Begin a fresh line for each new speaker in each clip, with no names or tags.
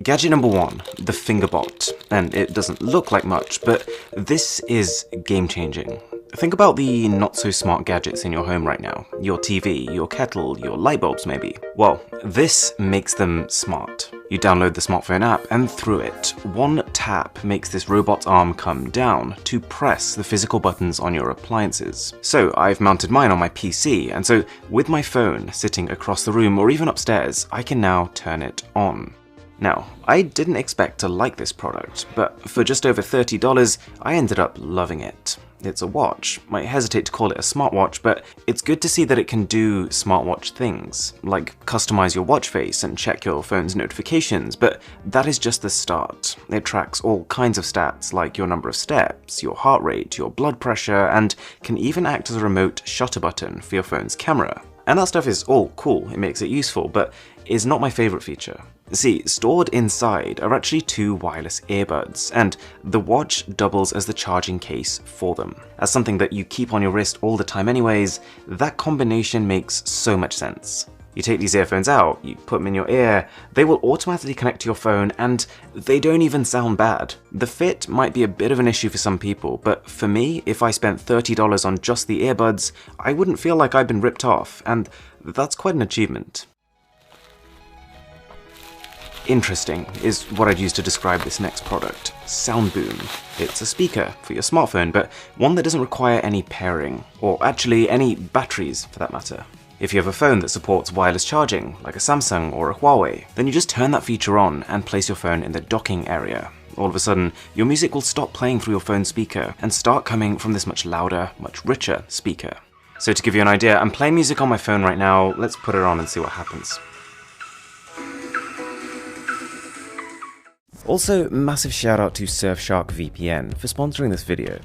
Gadget number one, the Fingerbot. And it doesn't look like much, but this is game-changing. Think about the not-so-smart gadgets in your home right now. Your TV, your kettle, your light bulbs maybe. Well, this makes them smart. You download the smartphone app, and through it, one tap makes this robot's arm come down to press the physical buttons on your appliances. So I've mounted mine on my PC, and so with my phone sitting across the room or even upstairs, I can now turn it on. Now, I didn't expect to like this product, but for just over $30, I ended up loving it. It's a watch. I hesitate to call it a smartwatch, but it's good to see that it can do smartwatch things, like customize your watch face and check your phone's notifications, but that is just the start. It tracks all kinds of stats like your number of steps, your heart rate, your blood pressure, and can even act as a remote shutter button for your phone's camera. And that stuff is all cool, it makes it useful, but is not my favorite feature. See, stored inside are actually two wireless earbuds, and the watch doubles as the charging case for them. As something that you keep on your wrist all the time anyways, that combination makes so much sense. You take these earphones out, you put them in your ear, they will automatically connect to your phone, and they don't even sound bad. The fit might be a bit of an issue for some people, but for me, if I spent $30 on just the earbuds, I wouldn't feel like I'd been ripped off, and that's quite an achievement. Interesting is what I'd use to describe this next product, Soundboom. It's a speaker for your smartphone, but one that doesn't require any pairing, or actually any batteries for that matter. If you have a phone that supports wireless charging, like a Samsung or a Huawei, then you just turn that feature on and place your phone in the docking area. All of a sudden, your music will stop playing through your phone speaker and start coming from this much louder, much richer speaker. So to give you an idea, I'm playing music on my phone right now. Let's put it on and see what happens. Also, massive shout out to Surfshark VPN for sponsoring this video.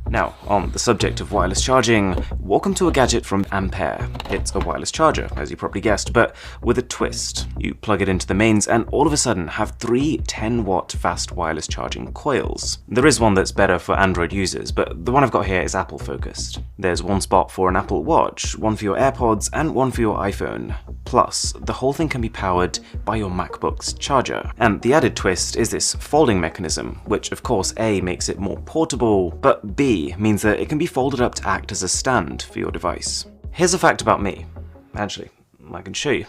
Now, on the subject of wireless charging, welcome to a gadget from Ampere. It's a wireless charger, as you probably guessed, but with a twist. You plug it into the mains and all of a sudden have three 10-watt fast wireless charging coils. There is one that's better for Android users, but the one I've got here is Apple focused. There's one spot for an Apple Watch, one for your AirPods, and one for your iPhone. Plus, the whole thing can be powered by your MacBook's charger. And the added twist is this folding mechanism, which of course A makes it more portable, but B means that it can be folded up to act as a stand for your device. Here's a fact about me. Actually, I can show you.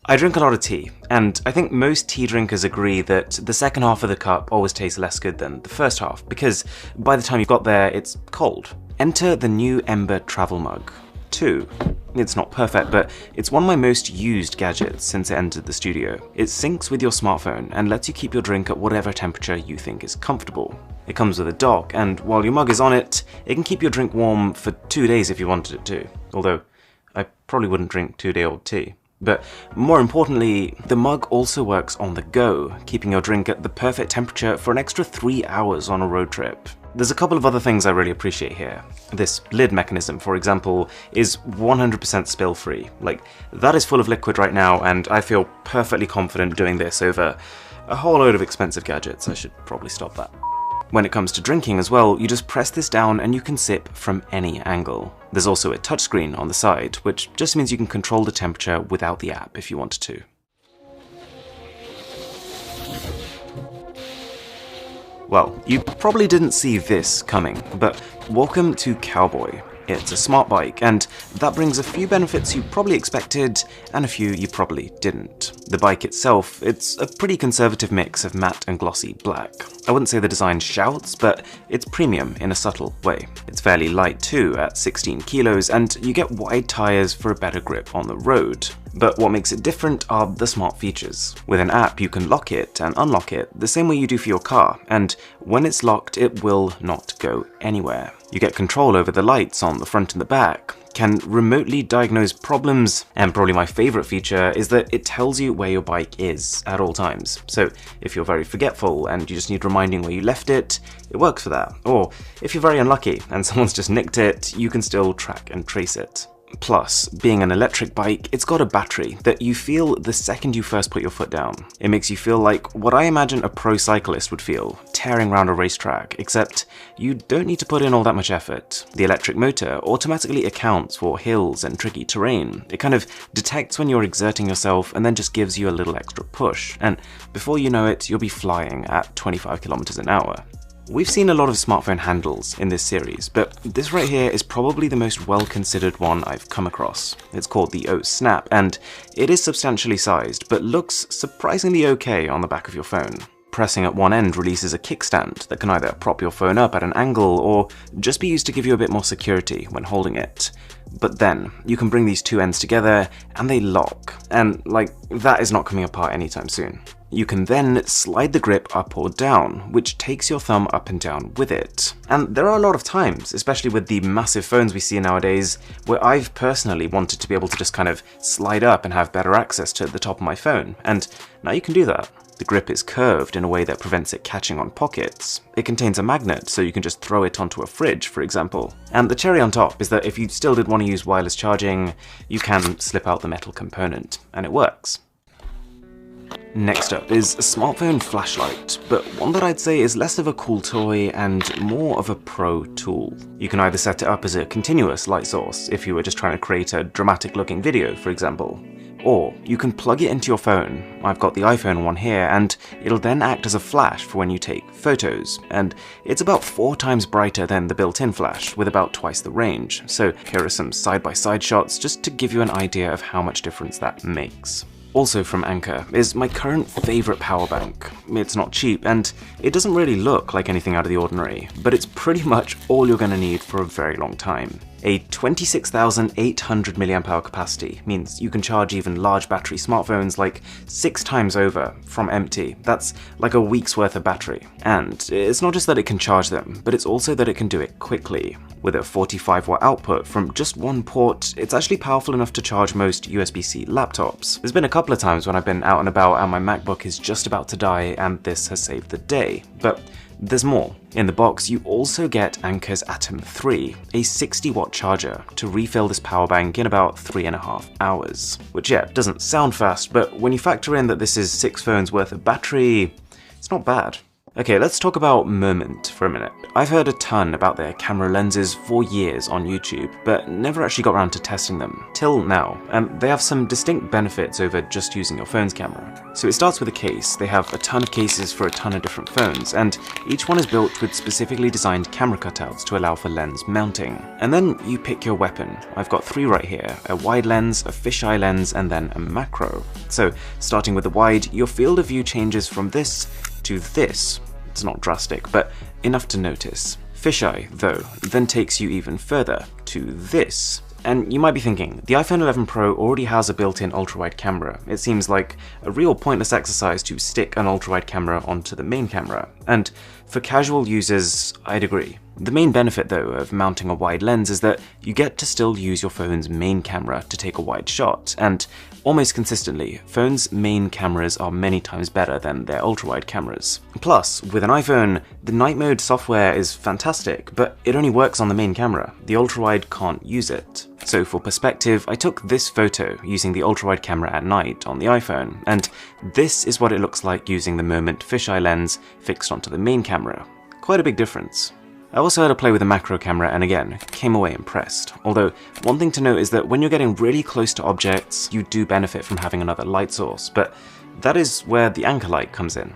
I drink a lot of tea, and I think most tea drinkers agree that the second half of the cup always tastes less good than the first half, because by the time you've got there, it's cold. Enter the new Ember Travel Mug 2. It's not perfect, but it's one of my most used gadgets since it entered the studio. It syncs with your smartphone and lets you keep your drink at whatever temperature you think is comfortable. It comes with a dock, and while your mug is on it, it can keep your drink warm for 2 days if you wanted it to. Although, I probably wouldn't drink 2-day-old tea. But more importantly, the mug also works on the go, keeping your drink at the perfect temperature for an extra 3 hours on a road trip. There's a couple of other things I really appreciate here. This lid mechanism, for example, is 100% spill-free. Like, that is full of liquid right now, and I feel perfectly confident doing this over a whole load of expensive gadgets. I should probably stop that. When it comes to drinking as well, you just press this down and you can sip from any angle. There's also a touchscreen on the side, which just means you can control the temperature without the app if you wanted to. Well, you probably didn't see this coming, but welcome to Cowboy. It's a smart bike, and that brings a few benefits you probably expected, and a few you probably didn't. The bike itself, it's a pretty conservative mix of matte and glossy black. I wouldn't say the design shouts, but it's premium in a subtle way. It's fairly light too, at 16 kilos, and you get wide tires for a better grip on the road. But what makes it different are the smart features. With an app, you can lock it and unlock it the same way you do for your car, and when it's locked, it will not go anywhere. You get control over the lights on the front and the back, can remotely diagnose problems, and probably my favorite feature is that it tells you where your bike is at all times. So if you're very forgetful and you just need reminding where you left it, it works for that. Or if you're very unlucky and someone's just nicked it, you can still track and trace it. Plus, being an electric bike, it's got a battery that you feel the second you first put your foot down. It makes you feel like what I imagine a pro cyclist would feel, tearing around a racetrack, except you don't need to put in all that much effort. The electric motor automatically accounts for hills and tricky terrain. It kind of detects when you're exerting yourself and then just gives you a little extra push, and before you know it, you'll be flying at 25 kilometers an hour. We've seen a lot of smartphone handles in this series, but this right here is probably the most well-considered one I've come across. It's called the Oath Snap, and it is substantially sized, but looks surprisingly okay on the back of your phone. Pressing at one end releases a kickstand that can either prop your phone up at an angle or just be used to give you a bit more security when holding it. But then, you can bring these two ends together and they lock, and like, that is not coming apart anytime soon. You can then slide the grip up or down, which takes your thumb up and down with it. And there are a lot of times, especially with the massive phones we see nowadays, where I've personally wanted to be able to just kind of slide up and have better access to the top of my phone, and now you can do that. The grip is curved in a way that prevents it catching on pockets. It contains a magnet, so you can just throw it onto a fridge, for example. And the cherry on top is that if you still did want to use wireless charging, you can slip out the metal component, and it works. Next up is a smartphone flashlight, but one that I'd say is less of a cool toy and more of a pro tool. You can either set it up as a continuous light source if you were just trying to create a dramatic looking video, for example, or you can plug it into your phone. I've got the iPhone one here, and it'll then act as a flash for when you take photos, and it's about 4 times brighter than the built-in flash with about twice the range. So here are some side-by-side shots just to give you an idea of how much difference that makes. Also from Anker is my current favorite power bank. It's not cheap and it doesn't really look like anything out of the ordinary, but it's pretty much all you're going to need for a very long time. A 26,800 mAh capacity means you can charge even large battery smartphones like 6 times over from empty. That's like a week's worth of battery. And it's not just that it can charge them, but it's also that it can do it quickly. With a 45 watt output from just one port, it's actually powerful enough to charge most USB-C laptops. There's been a couple of times when I've been out and about and my MacBook is just about to die and this has saved the day. But there's more. In the box, you also get Anker's Atom 3, a 60 watt charger, to refill this power bank in about 3.5 hours. Which, yeah, doesn't sound fast, but when you factor in that this is 6 phones worth of battery, it's not bad. Okay, let's talk about Moment for a minute. I've heard a ton about their camera lenses for years on YouTube, but never actually got around to testing them, till now, and they have some distinct benefits over just using your phone's camera. So it starts with a case. They have a ton of cases for a ton of different phones, and each one is built with specifically designed camera cutouts to allow for lens mounting. And then you pick your weapon. I've got 3 right here: a wide lens, a fisheye lens, and then a macro. So starting with the wide, your field of view changes from this to this. It's not drastic, but enough to notice. Fisheye, though, then takes you even further to this. And you might be thinking, the iPhone 11 Pro already has a built-in ultra-wide camera. It seems like a real pointless exercise to stick an ultra-wide camera onto the main camera. And for casual users, I'd agree. The main benefit, though, of mounting a wide lens is that you get to still use your phone's main camera to take a wide shot, and almost consistently, phones' main cameras are many times better than their ultra-wide cameras. Plus, with an iPhone, the night mode software is fantastic, but it only works on the main camera. The ultra-wide can't use it. So for perspective, I took this photo using the ultra-wide camera at night on the iPhone, and this is what it looks like using the Moment fisheye lens fixed onto the main camera. Quite a big difference. I also had to play with the macro camera and again, came away impressed. Although, one thing to note is that when you're getting really close to objects, you do benefit from having another light source, but that is where the Anker light comes in.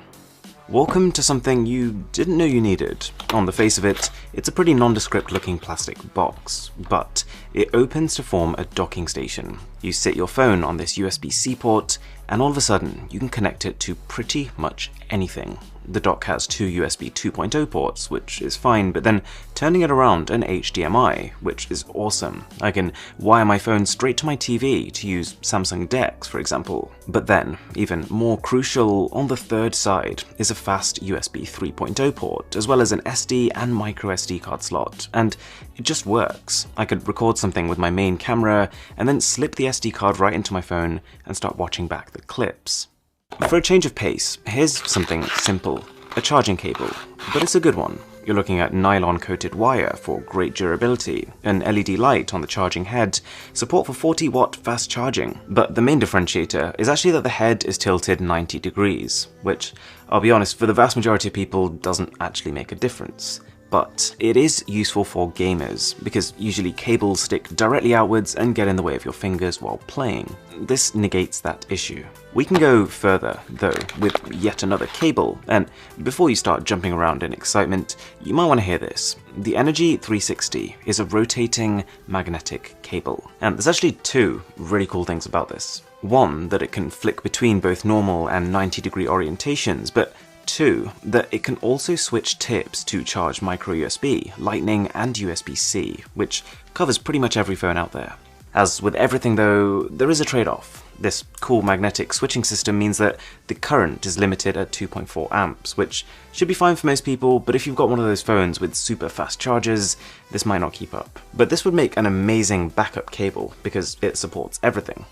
Welcome to something you didn't know you needed. On the face of it, it's a pretty nondescript looking plastic box, but it opens to form a docking station. You sit your phone on this USB-C port, and all of a sudden, you can connect it to pretty much anything. The dock has 2 USB 2.0 ports, which is fine, but then turning it around, an HDMI, which is awesome. I can wire my phone straight to my TV to use Samsung DeX, for example. But then, even more crucial, on the third side is a fast USB 3.0 port, as well as an SD and micro SD card slot, and it just works. I could record something with my main camera, and then slip the SD card right into my phone and start watching back the clips. For a change of pace, here's something simple: a charging cable, but it's a good one. You're looking at nylon-coated wire for great durability, an LED light on the charging head, support for 40-watt fast charging. But the main differentiator is actually that the head is tilted 90 degrees, which, I'll be honest, for the vast majority of people doesn't actually make a difference. But it is useful for gamers, because usually cables stick directly outwards and get in the way of your fingers while playing. This negates that issue. We can go further, though, with yet another cable, and before you start jumping around in excitement, you might want to hear this. The Energy 360 is a rotating magnetic cable, and there's actually two really cool things about this. One, that it can flick between both normal and 90-degree orientations, but two, that it can also switch tips to charge micro USB, Lightning, and USB-C, which covers pretty much every phone out there. As with everything though, there is a trade-off. This cool magnetic switching system means that the current is limited at 2.4 amps, which should be fine for most people, but if you've got one of those phones with super fast chargers, this might not keep up. But this would make an amazing backup cable, because it supports everything.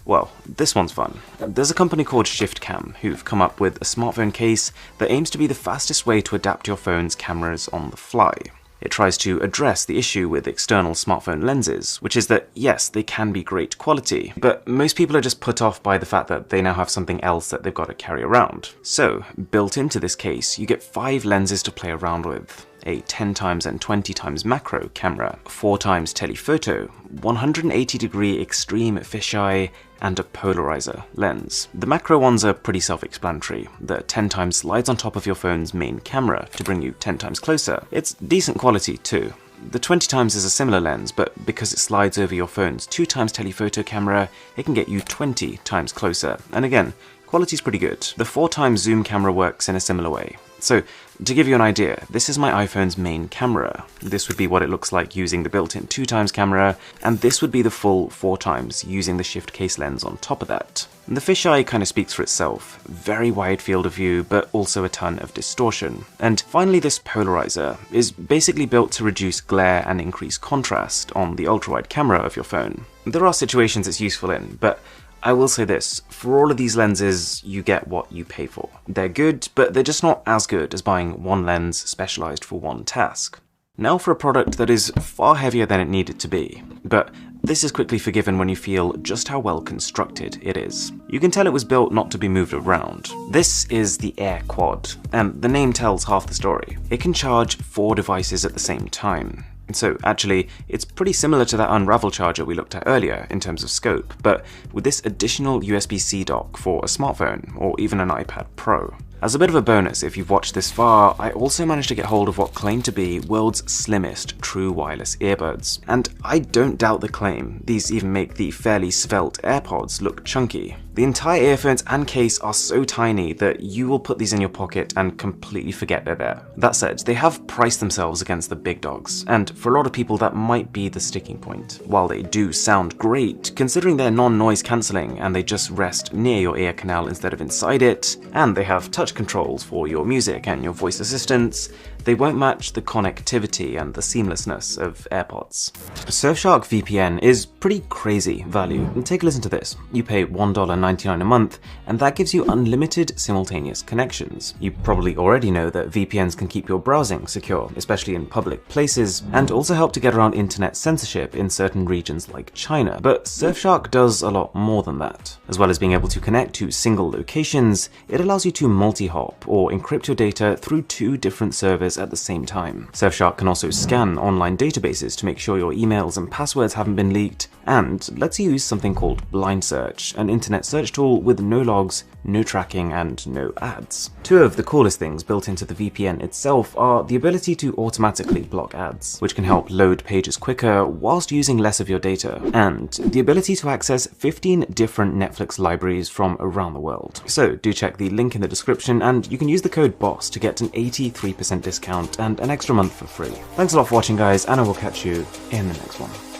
Well, this one's fun. There's a company called ShiftCam who've come up with a smartphone case that aims to be the fastest way to adapt your phone's cameras on the fly. It tries to address the issue with external smartphone lenses, which is that yes, they can be great quality, but most people are just put off by the fact that they now have something else that they've got to carry around. So, built into this case, you get 5 lenses to play around with. A 10x and 20x macro camera, 4x telephoto, 180-degree extreme fisheye, and a polarizer lens. The macro ones are pretty self-explanatory. The 10x slides on top of your phone's main camera to bring you 10x closer. It's decent quality too. The 20x is a similar lens, but because it slides over your phone's 2x telephoto camera, it can get you 20x closer. And again, quality's pretty good. The 4x zoom camera works in a similar way. So, to give you an idea, this is my iPhone's main camera. This would be what it looks like using the built-in 2x camera, and this would be the full 4x using the shift case lens on top of that. And the fisheye kind of speaks for itself. Very wide field of view, but also a ton of distortion. And finally, this polarizer is basically built to reduce glare and increase contrast on the ultra-wide camera of your phone. There are situations it's useful in, but I will say this, for all of these lenses, you get what you pay for. They're good, but they're just not as good as buying one lens specialized for one task. Now for a product that is far heavier than it needed to be, but this is quickly forgiven when you feel just how well constructed it is. You can tell it was built not to be moved around. This is the AirQuad, and the name tells half the story. It can charge 4 devices at the same time. So actually, it's pretty similar to that Unravel charger we looked at earlier in terms of scope, but with this additional USB-C dock for a smartphone or even an iPad Pro. As a bit of a bonus, if you've watched this far, I also managed to get hold of what claim to be world's slimmest true wireless earbuds. And I don't doubt the claim, these even make the fairly svelte AirPods look chunky. The entire earphones and case are so tiny that you will put these in your pocket and completely forget they're there. That said, they have priced themselves against the big dogs, and for a lot of people that might be the sticking point. While they do sound great, considering they're non-noise cancelling and they just rest near your ear canal instead of inside it, and they have touch controls for your music and your voice assistants, they won't match the connectivity and the seamlessness of AirPods. Surfshark VPN is pretty crazy value. Take a listen to this. You pay $1.99 a month, and that gives you unlimited simultaneous connections. You probably already know that VPNs can keep your browsing secure, especially in public places, and also help to get around internet censorship in certain regions like China. But Surfshark does a lot more than that. As well as being able to connect to single locations, it allows you to multi-hop or encrypt your data through 2 different servers at the same time. Surfshark can also scan online databases to make sure your emails and passwords haven't been leaked, and lets you use something called Blind Search, an internet search tool with no logs, no tracking, and no ads. 2 of the coolest things built into the VPN itself are the ability to automatically block ads, which can help load pages quicker whilst using less of your data, and the ability to access 15 different Netflix libraries from around the world. So do check the link in the description, and you can use the code BOSS to get an 83% discount and an extra month for free. Thanks a lot for watching, guys, and I will catch you in the next one.